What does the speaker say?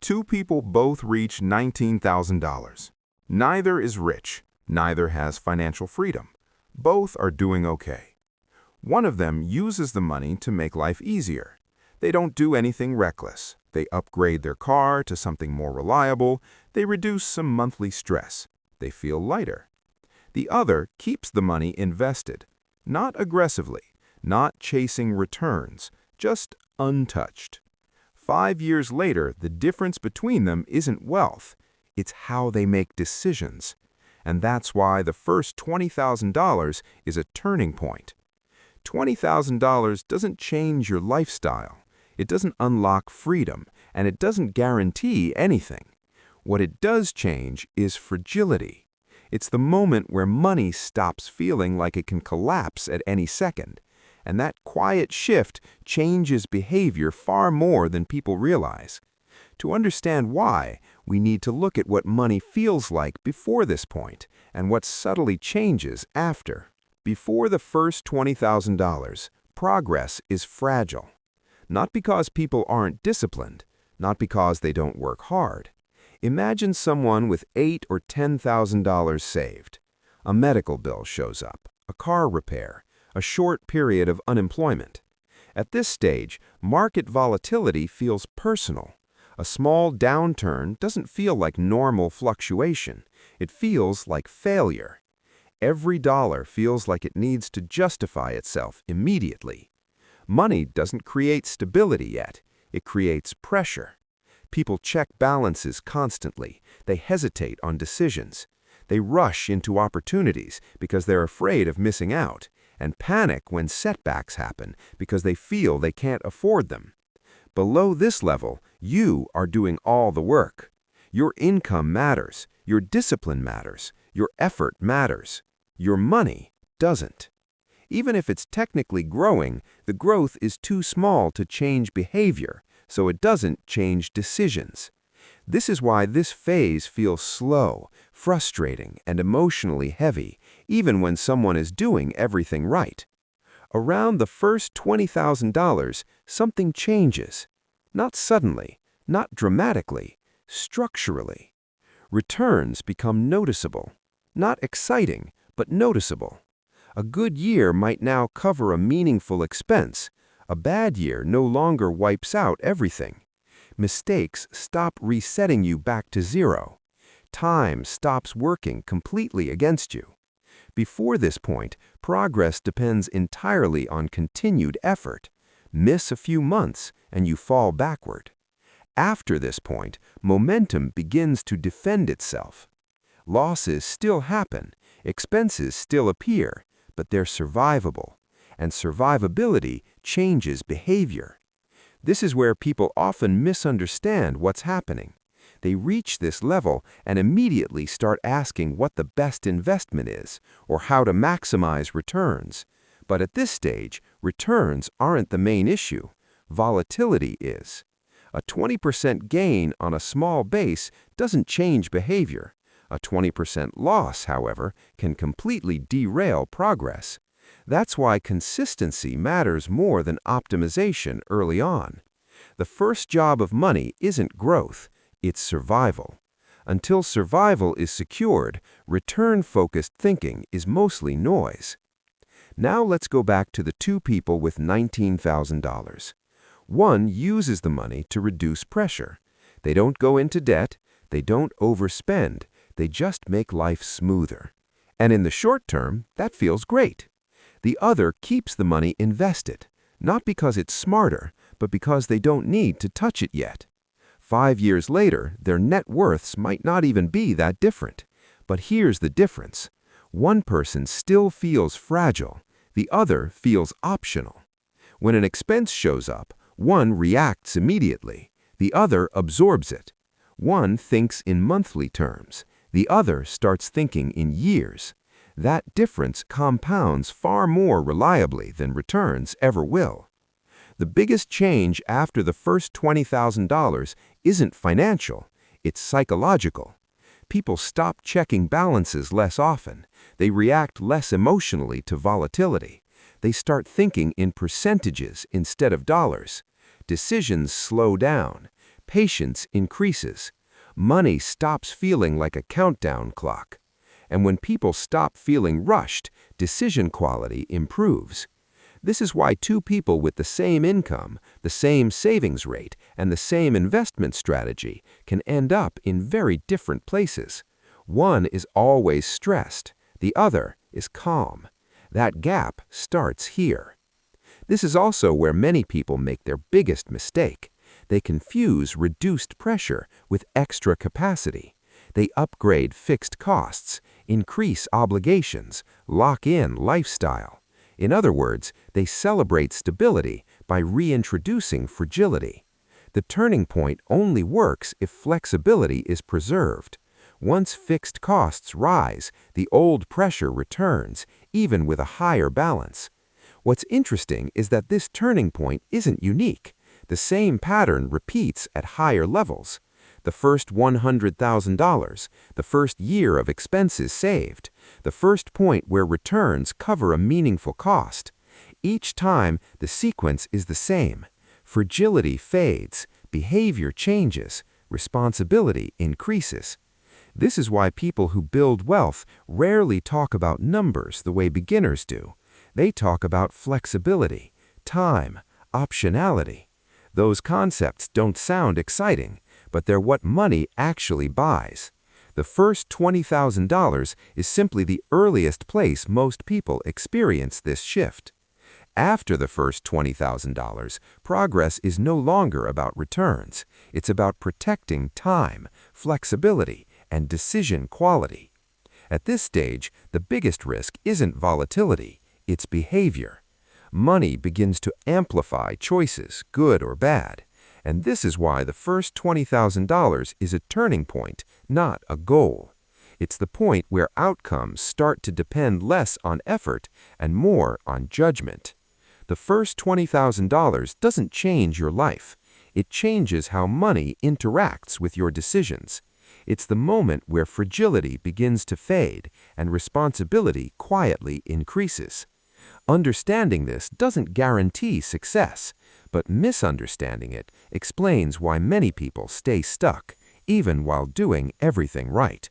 Two people both reach $19,000. Neither is rich, neither has financial freedom. Both are doing okay. One of them uses the money to make life easier. They don't do anything reckless. They upgrade their car to something more reliable. They reduce some monthly stress. They feel lighter. The other keeps the money invested, not aggressively, not chasing returns, just untouched. 5 years later, the difference between them isn't wealth. It's how they make decisions. And that's why the first $20,000 is a turning point. $20,000 doesn't change your lifestyle. It doesn't unlock freedom, and it doesn't guarantee anything. What it does change is fragility. It's the moment where money stops feeling like it can collapse at any second. And that quiet shift changes behavior far more than people realize. To understand why, we need to look at what money feels like before this point and what subtly changes after. Before the first $20,000, progress is fragile. Not because people aren't disciplined, not because they don't work hard. Imagine someone with $8,000 or $10,000 saved. A medical bill shows up, a car repair, a short period of unemployment. At this stage, market volatility feels personal. A small downturn doesn't feel like normal fluctuation. It feels like failure. Every dollar feels like it needs to justify itself immediately. Money doesn't create stability yet. It creates pressure. People check balances constantly. They hesitate on decisions. They rush into opportunities because they're afraid of missing out, and panic when setbacks happen because they feel they can't afford them. Below this level, you are doing all the work. Your income matters. Your discipline matters. Your effort matters. Your money doesn't. Even if it's technically growing, the growth is too small to change behavior, so it doesn't change decisions. This is why this phase feels slow, frustrating, and emotionally heavy, even when someone is doing everything right. Around the first $20,000, something changes. Not suddenly, not dramatically, structurally. Returns become noticeable. Not exciting, but noticeable. A good year might now cover a meaningful expense. A bad year no longer wipes out everything. Mistakes stop resetting you back to zero. Time stops working completely against you. Before this point, progress depends entirely on continued effort. Miss a few months, and you fall backward. After this point, momentum begins to defend itself. Losses still happen, expenses still appear, but they're survivable, and survivability changes behavior. This is where people often misunderstand what's happening. They reach this level and immediately start asking what the best investment is or how to maximize returns. But at this stage, returns aren't the main issue. Volatility is. A 20% gain on a small base doesn't change behavior. A 20% loss, however, can completely derail progress. That's why consistency matters more than optimization early on. The first job of money isn't growth, it's survival. Until survival is secured, return-focused thinking is mostly noise. Now let's go back to the two people with $19,000. One uses the money to reduce pressure. They don't go into debt, they don't overspend, they just make life smoother. And in the short term, that feels great. The other keeps the money invested, not because it's smarter, but because they don't need to touch it yet. 5 years later, their net worths might not even be that different. But here's the difference. One person still feels fragile, the other feels optional. When an expense shows up, one reacts immediately, the other absorbs it. One thinks in monthly terms, the other starts thinking in years. That difference compounds far more reliably than returns ever will. The biggest change after the first $20,000 isn't financial, it's psychological. People stop checking balances less often. They react less emotionally to volatility. They start thinking in percentages instead of dollars. Decisions slow down. patience increases. Money stops feeling like a countdown clock. And when people stop feeling rushed, decision quality improves. This is why two people with the same income, the same savings rate, and the same investment strategy can end up in very different places. One is always stressed, the other is calm. That gap starts here. This is also where many people make their biggest mistake. They confuse reduced pressure with extra capacity. They upgrade fixed costs, increase obligations, lock in lifestyle. In other words, they celebrate stability by reintroducing fragility. The turning point only works if flexibility is preserved. Once fixed costs rise, the old pressure returns, even with a higher balance. What's interesting is that this turning point isn't unique. The same pattern repeats at higher levels. The first $100,000, the first year of expenses saved, the first point where returns cover a meaningful cost. Each time, the sequence is the same. Fragility fades, behavior changes, responsibility increases. This is why people who build wealth rarely talk about numbers the way beginners do. They talk about flexibility, time, optionality. Those concepts don't sound exciting, but they're what money actually buys. The first $20,000 is simply the earliest place most people experience this shift. After the first $20,000, progress is no longer about returns. It's about protecting time, flexibility, and decision quality. At this stage, the biggest risk isn't volatility, it's behavior. Money begins to amplify choices, good or bad. And this is why the first $20,000 is a turning point, not a goal. It's the point where outcomes start to depend less on effort and more on judgment. The first $20,000 doesn't change your life. It changes how money interacts with your decisions. It's the moment where fragility begins to fade and responsibility quietly increases. Understanding this doesn't guarantee success, but misunderstanding it explains why many people stay stuck, even while doing everything right.